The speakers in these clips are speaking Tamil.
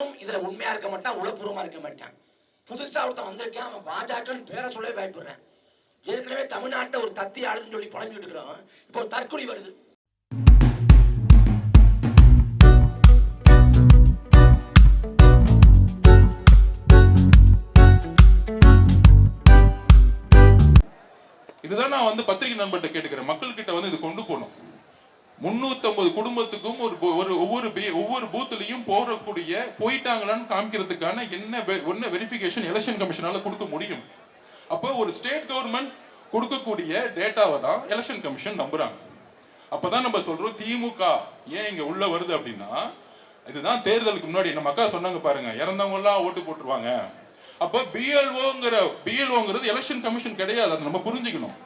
இதுல உண்மையா இருக்க மாட்டான், உளப்பூர்வமா இருக்க மாட்டான். புதுசா ஒருத்தன் வந்திருக்கேன், அவன் பாஜகன்னு பேரை சொல்லவே பயப்படுறேன். ஏற்கனவே தமிழ்நாட்டை ஒரு தத்தி ஆளுதுன்னு சொல்லி புலம்பிட்டு இருக்கிறோம். இப்போ ஒரு தற்கொலை வருது. இதுதான் நான் வந்து பத்திரிகை நண்பர்கிட்ட கேட்டுக்கிறேன். மக்கள்கிட்ட வந்து இது கொண்டு போகணும். 350 குடும்பத்துக்கும் ஒவ்வொரு பூத்துலையும் போயிட்டாங்களான்னு காமிக்கிறதுக்கான என்ன வெரிஃபிகேஷன் எலெக்ஷன் கமிஷனால கொடுக்க முடியும். அப்போ ஒரு ஸ்டேட் கவர்மெண்ட் கொடுக்கக்கூடிய டேட்டாவை தான் எலெக்ஷன் கமிஷன் நம்புறாங்க. அப்பதான் நம்ம சொல்றோம் திமுக ஏன் இங்க உள்ள வருது அப்படின்னா, இதுதான் தேர்தலுக்கு முன்னாடி நம்ம அக்கா சொன்னாங்க பாருங்க, இறந்தவங்க எல்லாம் ஓட்டு போட்டுருவாங்க. அப்ப பிஎல்ஓங்கிறது எலெக்ஷன் கமிஷன் கிடையாது, அதை நம்ம புரிஞ்சுக்கணும்.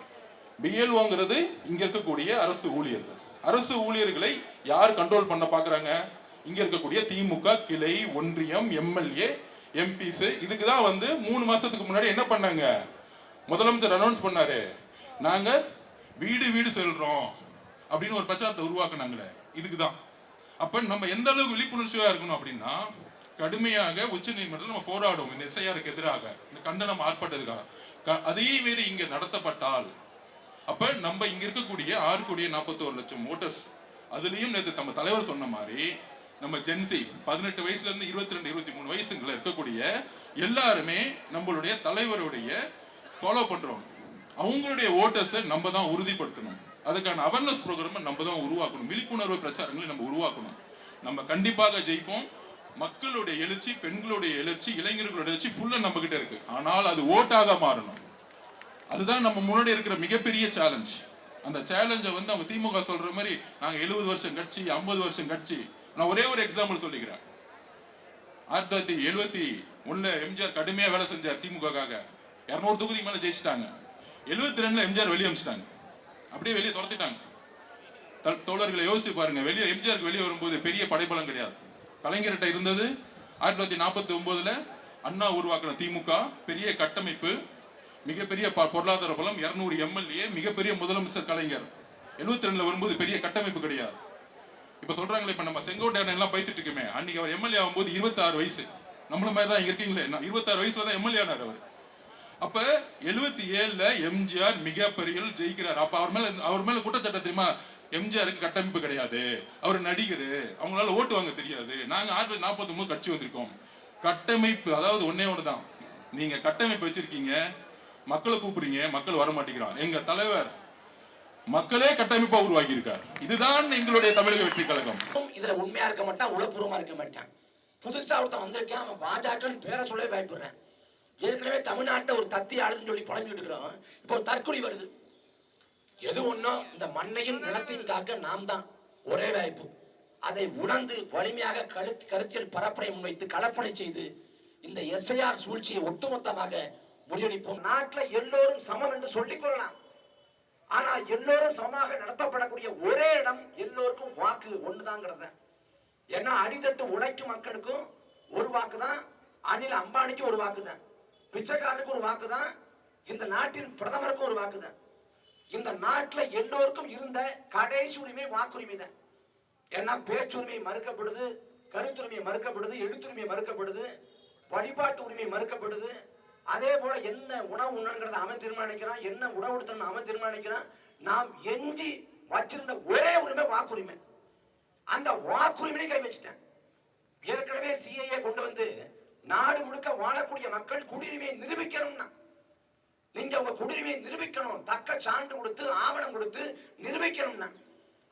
பிஎல்ஓங்கிறது இங்க இருக்கக்கூடிய அரசு ஊழியர்கள். அரசு ஊழியர்களை யார் கண்ட்ரோல் பண்ண பாக்குறாங்க? இங்க இருக்கக்கூடிய திமுக கிளை, ஒன்றியம், எம்எல்ஏ, எம்பிஸ். இதுக்கு தான் வந்து 3 மாசத்துக்கு முன்னாடி என்ன பண்ணாங்க, முதலமைச்சர் அனௌன்ஸ் பண்ணாரு, நாங்க வீடு வீடு செல்றோம் அப்படின்னு ஒரு பிரச்சாரத்தை உருவாக்குனாங்களே. இதுக்குதான். அப்ப நம்ம எந்த அளவுக்கு விழிப்புணர்ச்சியா இருக்கணும் அப்படின்னா, கடுமையாக உச்ச நீதிமன்றத்தில் நம்ம போராடுவோம் இந்த எஸ்ஐஆருக்கு எதிராக, இந்த கண்டனம் ஆர்ப்பாட்டத்துக்காக. அதே வேறு இங்க நடத்தப்பட்டால், அப்ப நம்ம இங்க இருக்கக்கூடிய 6,41,00,000 ஓட்டர்ஸ், அதுலயும் நேற்று நம்ம தலைவர் சொன்ன மாதிரி நம்ம ஜென்சி 18 வயசுல இருந்து 22, 23 வயசுல இருக்கக்கூடிய எல்லாருமே நம்மளுடைய தலைவருடைய ஃபாலோ பண்றோம். அவங்களுடைய ஓட்டர்ஸை நம்ம தான் உறுதிப்படுத்தணும். அதுக்கான அவேர்னஸ் ப்ரோக்ராம் நம்ம தான் உருவாக்கணும். விழிப்புணர்வு பிரச்சாரங்களை நம்ம உருவாக்கணும். நம்ம கண்டிப்பாக ஜெயிப்போம். மக்களுடைய எழுச்சி, பெண்களுடைய எழுச்சி, இளைஞர்களுடைய எழுச்சி ஃபுல்லா நம்ம கிட்ட இருக்கு. ஆனால் அது ஓட்டாக மாறணும். அதுதான் நம்ம முன்னாடி இருக்கிற மிகப்பெரிய சேலஞ்ச். அந்த சேலஞ்சை வந்து அவங்க திமுக சொல்ற மாதிரி நாங்க 70 வருஷம் கட்சி, 50 வருஷம் கட்சி. நான் ஒரே ஒரு எக்ஸாம்பிள் சொல்லிக்கிறேன். 1971 எம்ஜிஆர் கடுமையா வேலை செஞ்சார் திமுகக்காக. 200 தொகுதி மேல ஜெயிச்சிட்டாங்க. 72 எம்ஜிஆர் வெளியே அமிச்சிட்டாங்க. அப்படியே வெளியே துரத்திட்டாங்க. தோழர்களை யோசிச்சு பாருங்க. வெளியே எம்ஜிஆருக்கு வெளியே வரும்போது பெரிய படைபலம் கிடையாது. கலைஞர்கிட்ட இருந்தது 1949 அண்ணா உருவாக்கின திமுக, பெரிய கட்டமைப்பு, மிகப்பெரிய பொருளாதார பலம், 200 எம்எல்ஏ, மிகப்பெரிய முதலமைச்சர் கலைஞர். 72 வரும்போது பெரிய கட்டமைப்பு கிடையாது. இப்ப சொல்றாங்களே, இப்ப நம்ம செங்கோட்டையன் எல்லாம் பேசிட்டு இருக்கோமே, அன்னைக்கு அவர் எம்எல்ஏ ஆகும்போது 26 வயசு. நம்மள மாதிரி தான் இங்க இருக்கீங்களே, 26 வயசுல தான் எம்எல்ஏ ஆனார் அவர். அப்ப 77 எம்ஜிஆர் மிகப்பெரிய ஜெயிக்கிறார். அப்ப அவர் மேல குற்றச்சாட்டு தெரியுமா? எம்ஜிஆருக்கு கட்டமைப்பு கிடையாது, அவர் நடிகர், அவங்களால ஓட்டு வாங்க தெரியாது. நாங்க 1949 கட்சி வந்திருக்கோம். கட்டமைப்பு அதாவது ஒன்னே ஒண்ணுதான். நீங்க கட்டமைப்பு வச்சிருக்கீங்க, மக்களை கூப்பிடுறீங்க, மக்கள் வர மாட்டேங்கிறான். எங்க தலைவர் மக்களே கட்டமைப்பா உருவாக்கி இருக்கார். இதுதான் எங்களுடைய தமிழக வெற்றி கழகம். இதுல உண்மையா இருக்க மாட்டான், உளப்பூர்வமா இருக்க மாட்டான். புதுசா ஒருத்தன் வந்திருக்கேன், அவன் பாஜகன்னு பேரை சொல்லவே பயப்படுறேன். ஏற்கனவே தமிழ்நாட்டை ஒரு தத்தி ஆளுதுன்னு சொல்லி புலம்பிட்டு இருக்கிறோம். இப்போ ஒரு தற்கொலை வருது. எது ஒன்றும் இந்த மண்ணையும் நிலத்தையும் காக்க நாம் தான் ஒரே வாய்ப்பு. அதை உணர்ந்து வலிமையாக கருத்தியல் பரப்புரை முன்வைத்து கலப்பணை செய்து இந்த எஸ்ஐஆர் சூழ்ச்சியை ஒட்டுமொத்தமாக முறியடிப்போம். நாட்டில் எல்லோரும் சமம் என்று சொல்லிக் கொள்ளலாம். ஆனா எல்லோரும் சமமாக நடத்தப்படக்கூடிய ஒரே இடம், எல்லோருக்கும் வாக்கு ஒண்ணுதாங்கிறத. ஏன்னா அடித்தட்டு உழைக்கும் மக்களுக்கும் ஒரு வாக்கு தான், அனில் அம்பானிக்கு ஒரு வாக்கு தான், பிச்சைக்காரனுக்கு ஒரு வாக்கு தான், இந்த நாட்டின் பிரதமருக்கும் ஒரு வாக்கு தான். இந்த நாட்டில் எல்லோருக்கும் இருந்த கடைசி உரிமை வாக்குரிமை தான். ஏன்னா பேச்சுரிமை மறுக்கப்படுது, கருத்துரிமை மறுக்கப்படுது, எழுத்துரிமை மறுக்கப்படுது, வழிபாட்டு உரிமை மறுக்கப்படுது. அதே போல என்ன உணவு உண்ணணுங்கிறத அவன் தீர்மானிக்கிறான், என்ன உணவு எடுத்தணும் அவன் தீர்மானிக்கிறான். நாம் எஞ்சி வச்சிருந்த ஒரே உரிமை வாக்குரிமை. அந்த வாக்குரிமையை கை வச்சுட்டேன். ஏற்கனவே சிஏஏ கொண்டு வந்து நாடு முழுக்க வாழக்கூடிய மக்கள் குடியுரிமையை நிரூபிக்கணும்னா, நீங்க உங்க குடியுரிமையை நிரூபிக்கணும், தக்க சான்று கொடுத்து ஆவணம் கொடுத்து நிரூபிக்கணும்னா,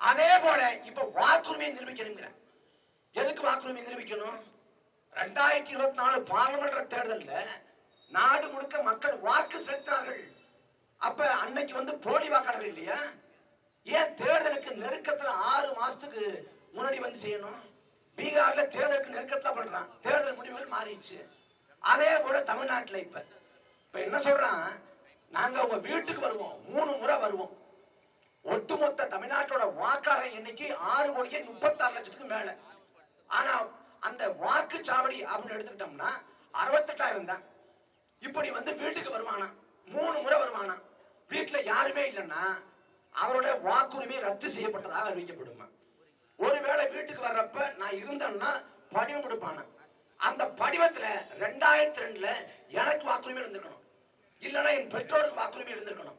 அதே போல இப்ப வாக்குரிமையை நிரூபிக்கணுங்கிற. எதுக்கு வாக்குரிமை நிரூபிக்கணும்? 2024 பார்லிமெண்ட் தேர்தலில் நாடு முழுக்க மக்கள் வாக்கு செலுத்தினார்கள். அப்ப அன்னைக்கு வந்து போலி வாக்காளர் இல்லையா? ஏன் தேர்தலுக்கு நெருக்கத்துல 6 மாசத்துக்கு முன்னாடி வந்து செய்யணும்? பீகார்ல தேர்தலுக்கு நெருக்கத்துல பண்றான், தேர்தல் முடிவுகள் மாறிடுச்சு. அதே போல தமிழ்நாட்டில் இப்ப என்ன சொல்றான், நாங்க உங்க வீட்டுக்கு வருவோம், 3 முறை வருவோம். ஒட்டுமொத்த தமிழ்நாட்டோட வாக்காளர் எண்ணிக்கை 6,36,00,000 மேல. ஆனா அந்த வாக்குச்சாவடி அப்படின்னு எடுத்துக்கிட்டோம்னா 68,000 தான். இப்படி வந்து வீட்டுக்கு வருவானா, 3 முறை வருவானா. வீட்டுல யாருமே இல்லைன்னா அவரோட வாக்குரிமை ரத்து செய்யப்பட்டதாக அறிவிக்கப்படுமா. ஒருவேளை வீட்டுக்கு வர்றப்ப நான் இருந்தேன்னா படிவம் கொடுப்பானா. அந்த படிவத்துல 2002ல எனக்கு வாக்குரிமை இருந்திருக்கணும், இல்லைன்னா என் பெற்றோருக்கு வாக்குரிமை இருந்திருக்கணும்.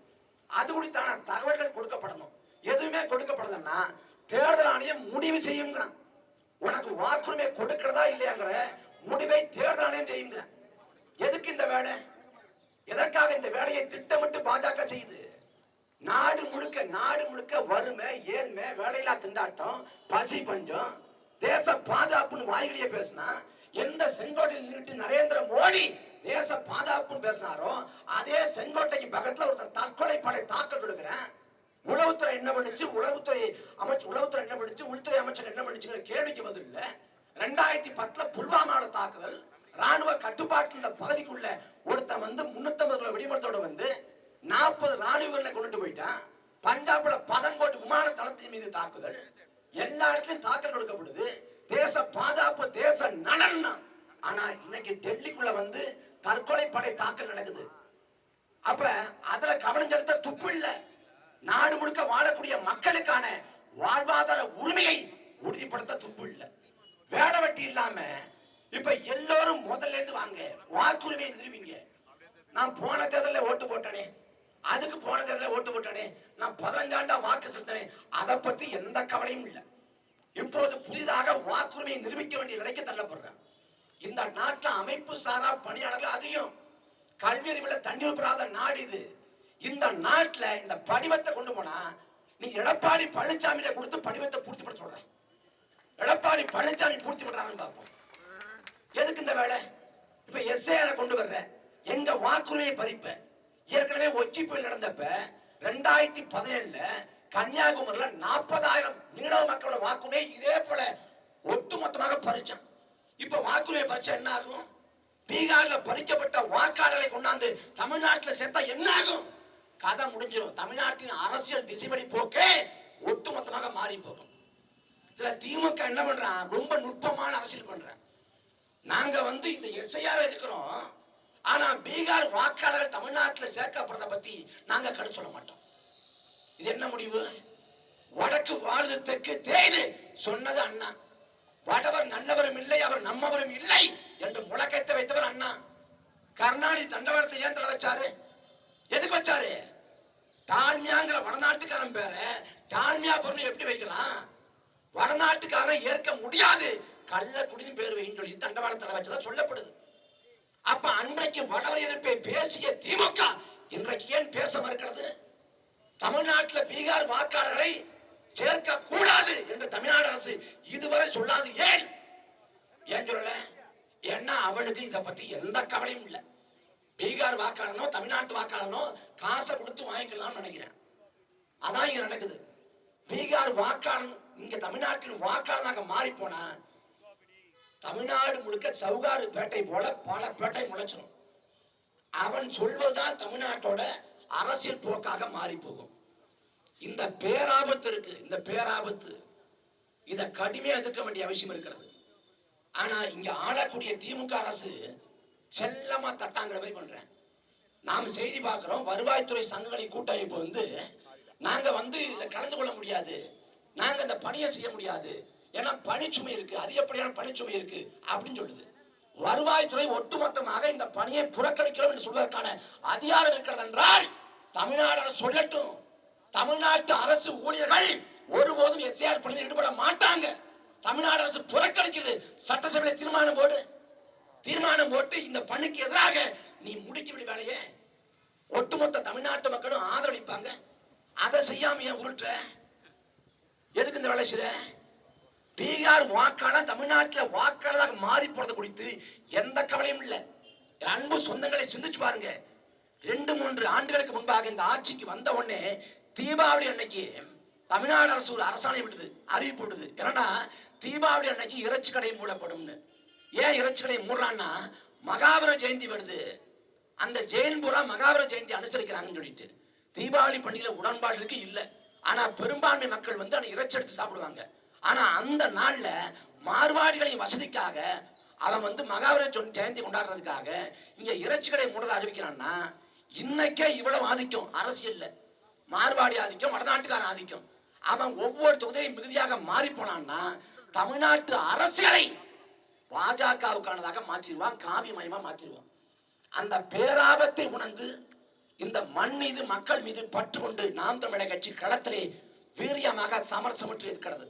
அது குறித்தான தகவல்கள் கொடுக்கப்படணும். எதுவுமே கொடுக்கப்படலன்னா தேர்தல் ஆணையம் முடிவு செய்யுங்கிறான். உனக்கு வாக்குரிமை கொடுக்கிறதா இல்லையாங்கிற முடிவை தேர்தல் ஆணையம் செய்யுங்க. எதுக்கு இந்த வேலை? எதற்காக இந்த வேலையை திட்டமிட்டு பாஜக செய்யுது? நாடு முழுக்க வறுமை, ஏழ்மை, வேலையில்லா திண்டாட்டம், பசி பஞ்சம், தேச பாதுகாப்புன்னு வாய்களியே பேசினா, எந்த செங்கோட்டையில் நின்றுட்டு நரேந்திர மோடி தேச பாதுகாப்புன்னு பேசினாரோ அதே செங்கோட்டைக்கு பக்கத்துல ஒருத்தன் தற்கொலை படை தாக்கல் கொடுக்கிறேன். உளவுத்துறை என்ன பண்ணுச்சு, உளவுத்துறை என்ன பண்ணுச்சு, உள்துறை அமைச்சர் என்ன பண்ணுச்சுங்கிற கேள்விக்கு பதில் இல்ல. 2010 புல்வாமாவோட தாக்குதல், ராணுவ கட்டுப்பாட்டு இந்த பகுதிக்குள்ள ஒருத்தன் வந்து 350 கிலோ வெடிமருந்தோட வந்து 40 ராணுவ வீரனை கொண்டு போயிட்டான். பஞ்சாப்ல பதன்கோட் விமான தளத்தின் மீது தாக்குதல், எல்லா இடத்துலயும் தாக்கல் கொடுக்கப்படுது. தேச பாதுகாப்பு, தேச நலன். ஆனா இன்னைக்கு டெல்லிக்குள்ள வந்து தற்கொலை படை தாக்கல் நடக்குது. அப்ப அதுல கவனம் செலுத்த துப்பு இல்ல. நாடு முழுக்க வாழக்கூடிய மக்களுக்கான வாழ்வாதார உரிமையை உறுதிப்படுத்த துப்பு இல்ல. வேலை வெட்டி இல்லாம இப்ப எல்லோரும் முதல்ல இருந்து வாங்க, வாக்குரிமையை நிறுவீங்க. நான் போன தேர்தலில் ஓட்டு போட்டனே, அதுக்கு போன தேர்தலில் ஓட்டு போட்டனே, நான் 15 ஆண்டா வாக்கு செலுத்தினேன், அதை பத்தி எந்த கவலையும் இல்லை. இப்போது புதிதாக வாக்குரிமையை நிரூபிக்க வேண்டிய நிலைக்கு தள்ளப்படுறேன். இந்த நாட்டில் அமைப்பு சாரா பணியாளர்கள் அதிகம், கல்வி அறிவில் தண்ணீர் பெறாத நாடு இது. இந்த நாட்டில் இந்த படிவத்தை கொண்டு போனா நீ எடப்பாடி பழனிசாமி கொடுத்து படிவத்தை பூர்த்தி பண்ண சொல்ற. எடப்பாடி பழனிசாமி பூர்த்தி பண்றாங்கன்னு பார்ப்போம். எதுக்கு இந்த வேலை? இப்ப எஸ்ஐஆர் கொண்டு வர்ற, எங்க வாக்குரிமையை பறிப்ப. ஏற்கனவே ஒச்சி புயல் நடந்தப்ப 2017ல கன்னியாகுமரியில 40,000 மீனவ மக்களோட வாக்குரிமை இதே போல ஒட்டுமொத்தமாக பறிச்சான். இப்ப வாக்குரிமை பறிச்சா என்ன ஆகும்? பீகார்ல பறிக்கப்பட்ட வாக்காளர்களை கொண்டாந்து தமிழ்நாட்டில் சேர்த்தா என்ன ஆகும்? கதை முடிஞ்சிடும். தமிழ்நாட்டின் அரசியல் திசைவழி போக்கே ஒட்டுமொத்தமாக மாறி போகும். இதுல திமுக என்ன பண்றான்? ரொம்ப நுட்பமான அரசியல் பண்றேன். நாங்க வந்து இந்த எஸ்ஐஆர் எதுக்குறோம், ஆனா பீகார் வாக்காளர்கள் தமிழ்நாட்டில் சேர்க்கப்படுறத பத்தி நாங்க கருத்து சொல்ல மாட்டோம். இது என்ன முடிவு? வடக்கு வாழ்ந்து தெற்கு தேய்து சொன்னது அண்ணா. வடவர் நல்லவரும் இல்லை, அவர் நம்மவரும் இல்லை என்று முழக்கத்தை வைத்தவர் அண்ணா. கருணாநிதி தண்டவாளத்தை ஏன் தலை வச்சாரு? எதுக்கு வச்சாரு? டால்மியாங்கிற வடநாட்டுக்காரன் பேர டால்மியா பொருள் எப்படி வைக்கலாம்? வடநாட்டுக்காரன் ஏற்க முடியாது, கள்ள குடியும் பேர் வைன்னு சொல்லி தண்டவாளத்தில் வச்சதா சொல்லப்படுது. அப்ப அன்றைக்கு வடவர் எதிர்ப்பை பேசிய திமுக இன்றைக்கு ஏன் பேச மறுக்கிறது? தமிழ்நாட்டில் பீகார் வாக்காளர்களை சேர்க்க கூடாது என்று தமிழ்நாடு அரசு இதுவரை சொல்லாது ஏன்? ஏன் சொல்லல? ஏன்னா அவனுக்கு இதை பத்தி எந்த கவலையும் இல்லை. பீகார் வாக்காளனோ தமிழ்நாட்டு வாக்காளனோ காசை கொடுத்து வாங்கிக்கலாம்னு நினைக்கிறேன். அதான் இங்க நடக்குது. பீகார் வாக்காளன் இங்க தமிழ்நாட்டின் வாக்காளனாக மாறி போனா தமிழ்நாடு முழுக்க சவுகாறு பேட்டை போல பல பேட்டை முளைச்சிடும். அவன் சொல்வதுதான் தமிழ்நாட்டோட அரசியல் போக்காக மாறி போகும். இந்த பேராபத்து இருக்கு. இந்த பேராபத்து இதை கடுமையா எதிர்க்க வேண்டிய அவசியம் இருக்கிறது. ஆனா இங்க ஆளக்கூடிய திமுக அரசு செல்லமா தட்டாங்கிற மாதிரி பண்றேன். நாம செய்தி பார்க்கிறோம், வருவாய்த்துறை சங்கங்களின் கூட்டமைப்பு வந்து நாங்க வந்து இதை கலந்து கொள்ள முடியாது, நாங்க இந்த பணியை செய்ய முடியாது, ஏன்னா பணிச்சுமை இருக்கு, அதிகப்படியான பணிச்சுமை இருக்கு அப்படின்னு சொல்லுது. வருவாய்த்துறை ஒட்டுமொத்தமாக இந்த பணியை புறக்கணிக்கிறோம் என்று சொல்வதற்கான அதிகாரம் இருக்கிறது என்றால் தமிழ்நாடு சொல்லட்டும். தமிழ்நாட்டு அரசு ஊழியர்கள் ஒருபோதும் எஸ்ஐஆர் பணியில் ஈடுபட மாட்டாங்க. தமிழ்நாடு அரசு புறக்கணிக்கிறது. சட்டசபையில் தீர்மானம் போட்டு இந்த பணிக்கு எதிராக நீ முடிச்சு விடு வேலையே. ஒட்டுமொத்த தமிழ்நாட்டு மக்களும் ஆதரவளிப்பாங்க. அதை செய்யாம ஏன் உருட்டுற? எதுக்கு இந்த வேலை செய்ற? பீகார் வாக்காளர் தமிழ்நாட்டில் வாக்காளராக மாறி போறது குறித்து எந்த கவலையும் இல்லை. அன்பு சொந்தங்களை சிந்திச்சு பாருங்க. 2-3 ஆண்டுகளுக்கு முன்பாக இந்த ஆட்சிக்கு வந்த உடனே தீபாவளி அன்னைக்கு தமிழ்நாடு அரசு ஒரு அரசாணை விடுது, அறிவிப்பு விடுது. ஏன்னா தீபாவளி அன்னைக்கு இறைச்சி கடை மூடப்படும்னு. ஏன் இறைச்சி கடை மூடுறான்னா மகாவீர ஜெயந்தி வருது, அந்த ஜெயன்புரா மகாவீர ஜெயந்தி அனுசரிக்கிறாங்கன்னு சொல்லிட்டு தீபாவளி பண்டிகையில உடன்பாடு இருக்கு இல்லை. ஆனா பெரும்பான்மை மக்கள் வந்து அந்த இறைச்சி எடுத்து சாப்பிடுவாங்க. ஆனா அந்த நாள்ல மார்வாடிகளின் வசதிக்காக அவன் வந்து மகாவீர ஜெயந்தி கொண்டாடுறதுக்காக இங்க இறைச்சி கடை மூடதை அறிவிக்கிறான்னா இன்னைக்கே இவ்வளவு ஆதிக்கம் அரசியல்ல. மார்வாடி ஆதிக்கம், வடநாட்டுக்காரன் ஆதிக்கம். அவன் ஒவ்வொரு தொகுதியும் மிகுதியாக மாறி போனான்னா தமிழ்நாட்டு அரசியலை பாஜகவுக்கானதாக மாற்றிடுவான், காவிமயமா மாற்றிடுவான். அந்த பேராபத்தை உணர்ந்து இந்த மண் மீது மக்கள் மீது பற்று கொண்டு நாம் தமிழர் கட்சி களத்திலே வீரியமாக சமரசமற்று இருக்கிறது.